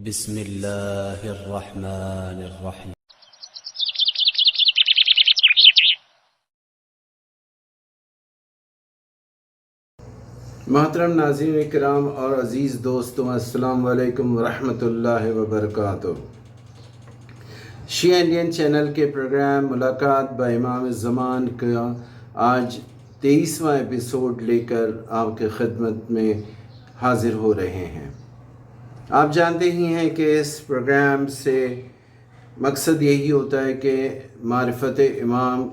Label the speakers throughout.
Speaker 1: بسم اللہ الرحمن الرحیم۔
Speaker 2: محترم ناظرین کرام اور عزیز دوستوں، السلام علیکم ورحمۃ اللہ وبرکاتہ۔ شیعہ انڈین چینل کے پروگرام ملاقات با امام زمان کا آج 23واں ایپیسوڈ لے کر آپ کی خدمت میں حاضر ہو رہے ہیں۔ آپ جانتے ہی ہیں کہ اس پروگرام سے مقصد یہی ہوتا ہے کہ معرفت امام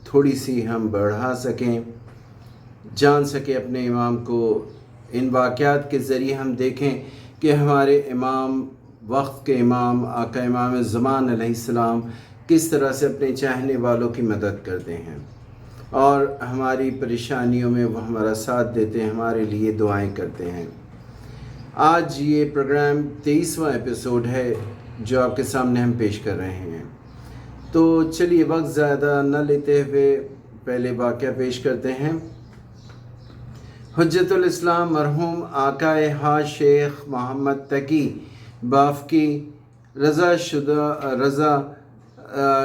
Speaker 2: تھوڑی سی ہم بڑھا سکیں، جان سکے اپنے امام کو۔ ان واقعات کے ذریعے ہم دیکھیں کہ ہمارے امام، وقت کے امام، آقا امام زمان علیہ السلام کس طرح سے اپنے چاہنے والوں کی مدد کرتے ہیں اور ہماری پریشانیوں میں وہ ہمارا ساتھ دیتے ہیں، ہمارے لیے دعائیں کرتے ہیں۔ آج یہ پروگرام 23واں ایپیسوڈ ہے جو آپ کے سامنے ہم پیش کر رہے ہیں۔ تو چلیے وقت زیادہ نہ لیتے ہوئے پہلے واقعہ پیش کرتے ہیں۔ حجت الاسلام مرحوم آقا شیخ محمد تقی بافقی رضا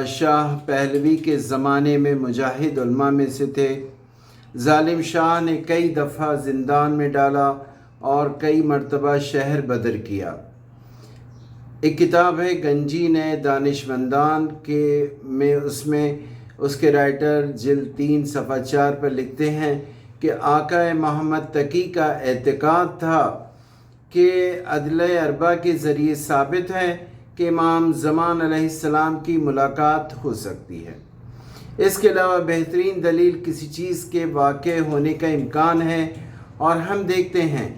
Speaker 2: شاہ پہلوی کے زمانے میں مجاہد علماء میں سے تھے۔ ظالم شاہ نے کئی دفعہ زندان میں ڈالا اور کئی مرتبہ شہر بدر کیا۔ ایک کتاب ہے گنجین دانشمندان میں اس کے رائٹر جلد 3 صفحہ 4 پر لکھتے ہیں کہ آقا محمد تقی کا اعتقاد تھا کہ عدلۂ اربعہ کے ذریعے ثابت ہے کہ امام زمان علیہ السلام کی ملاقات ہو سکتی ہے۔ اس کے علاوہ بہترین دلیل کسی چیز کے واقع ہونے کا امکان ہے، اور ہم دیکھتے ہیں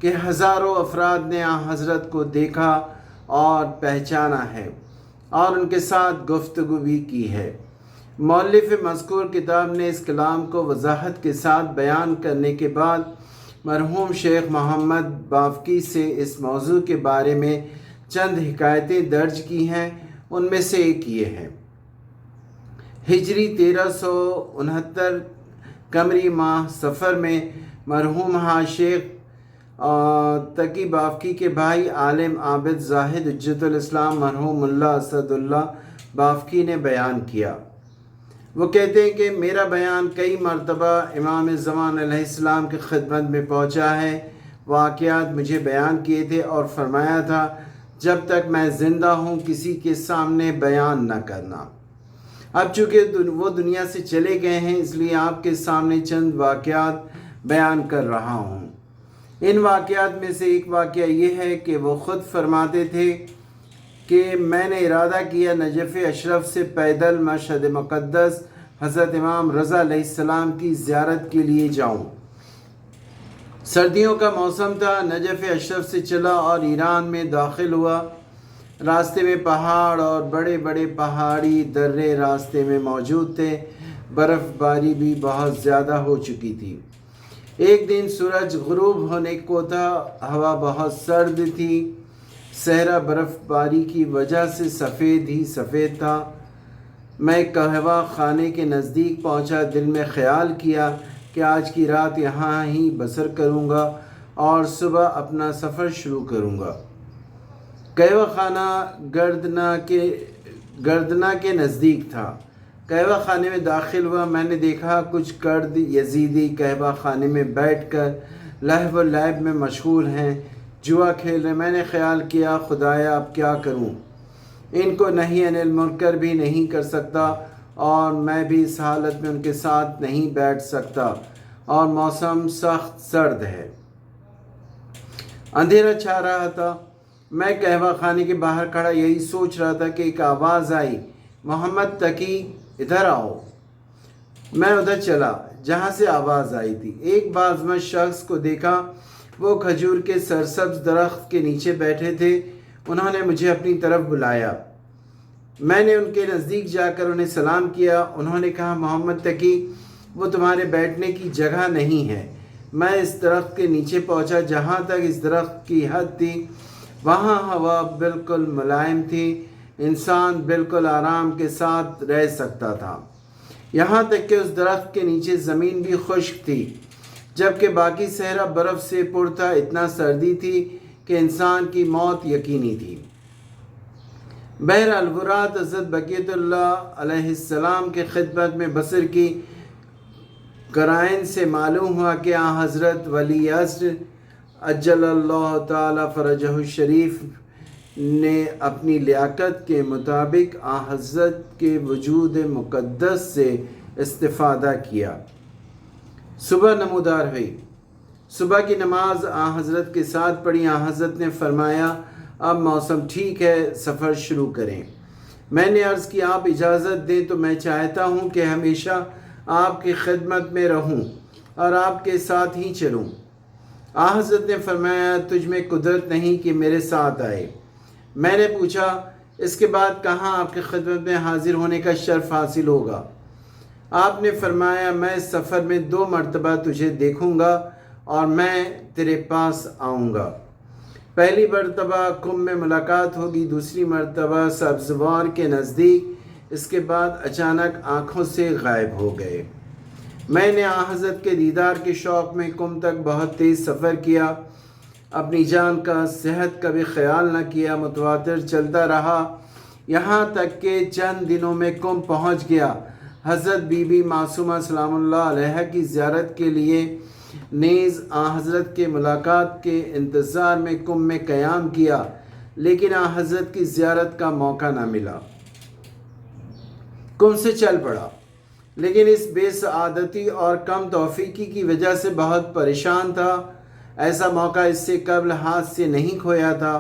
Speaker 2: کہ ہزاروں افراد نے حضرت کو دیکھا اور پہچانا ہے اور ان کے ساتھ گفتگو بھی کی ہے۔ مؤلف مذکور کتاب نے اس کلام کو وضاحت کے ساتھ بیان کرنے کے بعد مرحوم شیخ محمد بافقی سے اس موضوع کے بارے میں چند حکایتیں درج کی ہیں۔ ان میں سے ایک یہ ہے: ہجری 1369 قمری ماہ صفر میں مرحوم شیخ تقی بافقی کے بھائی عالم عابد زاہد حجت الاسلام مرحوم اللہ اسد اللہ بافقی نے بیان کیا۔ وہ کہتے ہیں کہ میرا بیان کئی مرتبہ امام زمان علیہ السلام کی خدمت میں پہنچا ہے۔ واقعات مجھے بیان کیے تھے اور فرمایا تھا جب تک میں زندہ ہوں کسی کے سامنے بیان نہ کرنا۔ اب چونکہ وہ دنیا سے چلے گئے ہیں، اس لیے آپ کے سامنے چند واقعات بیان کر رہا ہوں۔ ان واقعات میں سے ایک واقعہ یہ ہے کہ وہ خود فرماتے تھے کہ میں نے ارادہ کیا نجف اشرف سے پیدل مشہد مقدس حضرت امام رضا علیہ السلام کی زیارت کے لیے جاؤں۔ سردیوں کا موسم تھا۔ نجف اشرف سے چلا اور ایران میں داخل ہوا۔ راستے میں پہاڑ اور بڑے بڑے پہاڑی درے راستے میں موجود تھے۔ برف باری بھی بہت زیادہ ہو چکی تھی۔ ایک دن سورج غروب ہونے کو تھا، ہوا بہت سرد تھی، صحرا برف باری کی وجہ سے سفید ہی سفید تھا۔ میں قہوہ خانے کے نزدیک پہنچا، دل میں خیال کیا کہ آج کی رات یہاں ہی بسر کروں گا اور صبح اپنا سفر شروع کروں گا۔ قہوہ خانہ گردنا کے نزدیک تھا۔ قہوہ خانے میں داخل ہوا، میں نے دیکھا کچھ کرد یزیدی قہوہ خانے میں بیٹھ کر لہو و لعب میں مشغول ہیں، جوا کھیل رہے۔ میں نے خیال کیا خدایا اب کیا کروں، ان کو نہی عن المنکر بھی نہیں کر سکتا اور میں بھی اس حالت میں ان کے ساتھ نہیں بیٹھ سکتا، اور موسم سخت سرد ہے، اندھیرا چھا رہا تھا۔ میں قہوہ خانے کے باہر کھڑا یہی سوچ رہا تھا کہ ایک آواز آئی، محمد تقی ادھر آؤ۔ میں ادھر چلا جہاں سے آواز آئی تھی۔ ایک باعظمت شخص کو دیکھا، وہ کھجور کے سرسبز درخت کے نیچے بیٹھے تھے۔ انہوں نے مجھے اپنی طرف بلایا۔ میں نے ان کے نزدیک جا کر انہیں سلام کیا۔ انہوں نے کہا محمد تقی وہ تمہارے بیٹھنے کی جگہ نہیں ہے۔ میں اس درخت کے نیچے پہنچا، جہاں تک اس درخت کی حد تھی وہاں ہوا بالکل ملائم تھی، انسان بالکل آرام کے ساتھ رہ سکتا تھا، یہاں تک کہ اس درخت کے نیچے زمین بھی خشک تھی، جبکہ باقی صحرا برف سے پر تھا۔ اتنا سردی تھی کہ کہ انسان کی موت یقینی تھی۔ بہرحال وہ رات حضرت بقیت اللہ علیہ السلام کے خدمت میں بسر کی قرائن سے معلوم ہوا کہ حضرت ولی عصر عجل اللہ تعالی فرجہ الشریف نے اپنی لیاقت کے مطابق حضرت کے وجود مقدس سے استفادہ کیا۔ صبح نمودار ہوئی۔ صبح کی نماز حضرت کے ساتھ پڑھی۔ حضرت نے فرمایا اب موسم ٹھیک ہے، سفر شروع کریں۔ میں نے عرض کی آپ اجازت دیں تو میں چاہتا ہوں کہ ہمیشہ آپ کی خدمت میں رہوں اور آپ کے ساتھ ہی چلوں۔ حضرت نے فرمایا تجھ میں قدرت نہیں کہ میرے ساتھ آئے۔ میں نے پوچھا اس کے بعد کہاں آپ کی خدمت میں حاضر ہونے کا شرف حاصل ہوگا؟ آپ نے فرمایا میں اس سفر میں 2 مرتبہ تجھے دیکھوں گا اور میں تیرے پاس آؤں گا۔ پہلی مرتبہ کم میں ملاقات ہوگی، دوسری مرتبہ سبزوار کے نزدیک، اس کے بعد اچانک آنکھوں سے غائب ہو گئے۔ میں نے حضرت کے دیدار کے شوق میں کم تک بہت تیز سفر کیا، اپنی جان کا صحت کا بھی خیال نہ کیا، متواتر چلتا رہا، یہاں تک کہ چند دنوں میں کم پہنچ گیا۔ حضرت بی بی معصومہ سلام اللہ علیہ کی زیارت کے لیے نیز حضرت کے ملاقات کے انتظار میں کم میں قیام کیا، لیکن حضرت کی زیارت کا موقع نہ ملا۔ کم سے چل پڑا، لیکن اس بے سعادتی اور کم توفیقی کی وجہ سے بہت پریشان تھا۔ ایسا موقع اس سے قبل ہاتھ سے نہیں کھویا تھا۔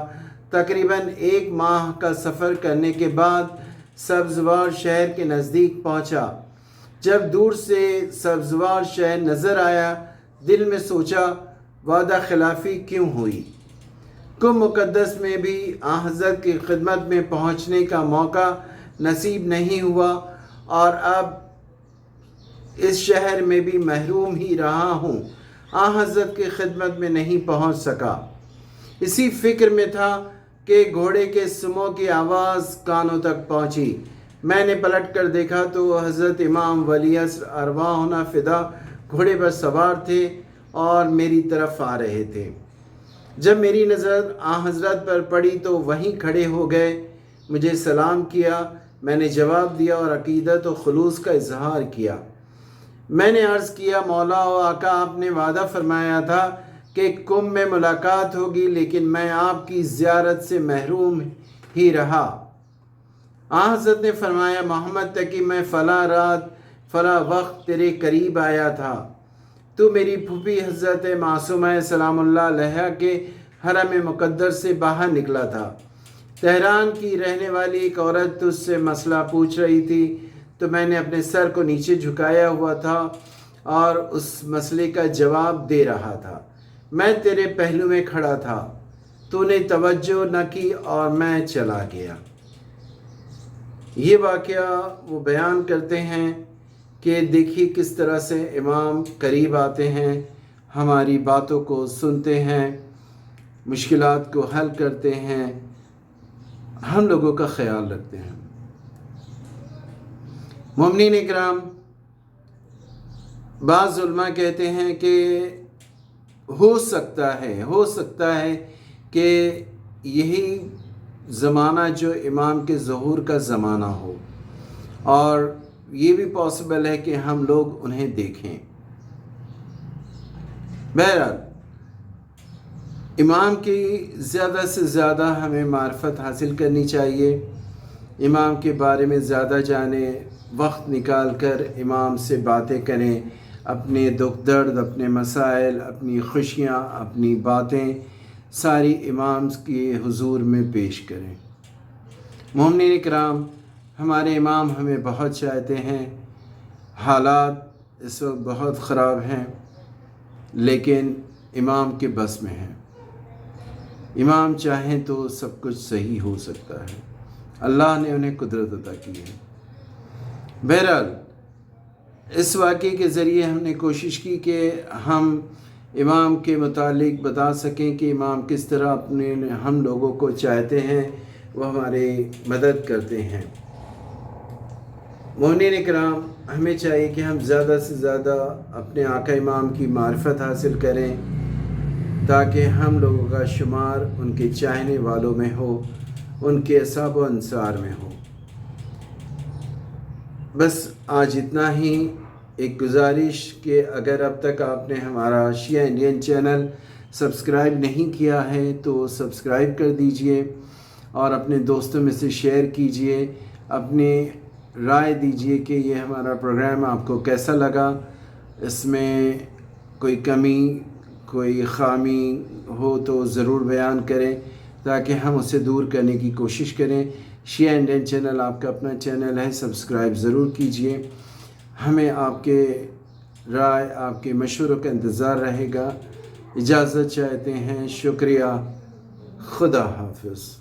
Speaker 2: تقریباً 1 ماہ کا سفر کرنے کے بعد سبزوار شہر کے نزدیک پہنچا۔ جب دور سے سبزوار شہر نظر آیا، دل میں سوچا وعدہ خلافی کیوں ہوئی؟ کم مقدس میں بھی حضرت کی خدمت میں پہنچنے کا موقع نصیب نہیں ہوا اور اب اس شہر میں بھی محروم ہی رہا ہوں، حضرت کی خدمت میں نہیں پہنچ سکا۔ اسی فکر میں تھا کہ گھوڑے کے سمو کی آواز کانوں تک پہنچی۔ میں نے پلٹ کر دیکھا تو حضرت امام ولی عصر ارواحنا فدا گھوڑے پر سوار تھے اور میری طرف آ رہے تھے۔ جب میری نظر حضرت پر پڑی تو وہیں کھڑے ہو گئے، مجھے سلام کیا، میں نے جواب دیا اور عقیدت و خلوص کا اظہار کیا۔ میں نے عرض کیا مولا و آقا آپ نے وعدہ فرمایا تھا کہ کم میں ملاقات ہوگی، لیکن میں آپ کی زیارت سے محروم ہی رہا۔ حضرت نے فرمایا محمد تقی میں فلاں رات فلاں وقت تیرے قریب آیا تھا، تو میری پھوپھی حضرت معصومہ سلام اللہ علیہ کے حرم مقدس سے باہر نکلا تھا۔ تہران کی رہنے والی ایک عورت تجھ سے مسئلہ پوچھ رہی تھی، تو میں نے اپنے سر کو نیچے جھکایا ہوا تھا اور اس مسئلے کا جواب دے رہا تھا۔ میں تیرے پہلو میں کھڑا تھا، تو نے توجہ نہ کی اور میں چلا گیا۔ یہ واقعہ وہ بیان کرتے ہیں کہ دیکھیے کس طرح سے امام قریب آتے ہیں، ہماری باتوں کو سنتے ہیں، مشکلات کو حل کرتے ہیں، ہم لوگوں کا خیال رکھتے ہیں۔ مومنین اکرام، بعض علماء کہتے ہیں کہ ہو سکتا ہے کہ یہی زمانہ جو امام کے ظہور کا زمانہ ہو، اور یہ بھی پاسبل ہے کہ ہم لوگ انہیں دیکھیں۔ بہرحال امام کی زیادہ سے زیادہ ہمیں معرفت حاصل کرنی چاہیے، امام کے بارے میں زیادہ جانیں، وقت نکال کر امام سے باتیں کریں، اپنے دکھ درد، اپنے مسائل، اپنی خوشیاں، اپنی باتیں ساری امام کے حضور میں پیش کریں۔ مومنین اکرام، ہمارے امام ہمیں بہت چاہتے ہیں، حالات اس وقت بہت خراب ہیں، لیکن امام کے بس میں ہیں۔ امام چاہیں تو سب کچھ صحیح ہو سکتا ہے، اللہ نے انہیں قدرت عطا کی ہے۔ بہرحال اس واقعے کے ذریعے ہم نے کوشش کی کہ ہم امام کے متعلق بتا سکیں کہ امام کس طرح اپنے ہم لوگوں کو چاہتے ہیں، وہ ہماری مدد کرتے ہیں۔ مومنین اکرام، ہمیں چاہیے کہ ہم زیادہ سے زیادہ اپنے آقا امام کی معرفت حاصل کریں، تاکہ ہم لوگوں کا شمار ان کے چاہنے والوں میں ہو، ان کے اصحاب و انصار میں ہو۔ بس آج اتنا ہی۔ ایک گزارش کہ اگر اب تک آپ نے ہمارا شیعہ انڈین چینل سبسکرائب نہیں کیا ہے تو سبسکرائب کر دیجئے اور اپنے دوستوں میں سے شیئر کیجئے، اپنی رائے دیجئے کہ یہ ہمارا پروگرام آپ کو کیسا لگا، اس میں کوئی کمی کوئی خامی ہو تو ضرور بیان کریں تاکہ ہم اسے دور کرنے کی کوشش کریں۔ شیعہ انڈین چینل آپ کا اپنا چینل ہے، سبسکرائب ضرور کیجئے۔ ہمیں آپ کے رائے، آپ کے مشوروں کا انتظار رہے گا۔ اجازت چاہتے ہیں، شکریہ، خدا حافظ۔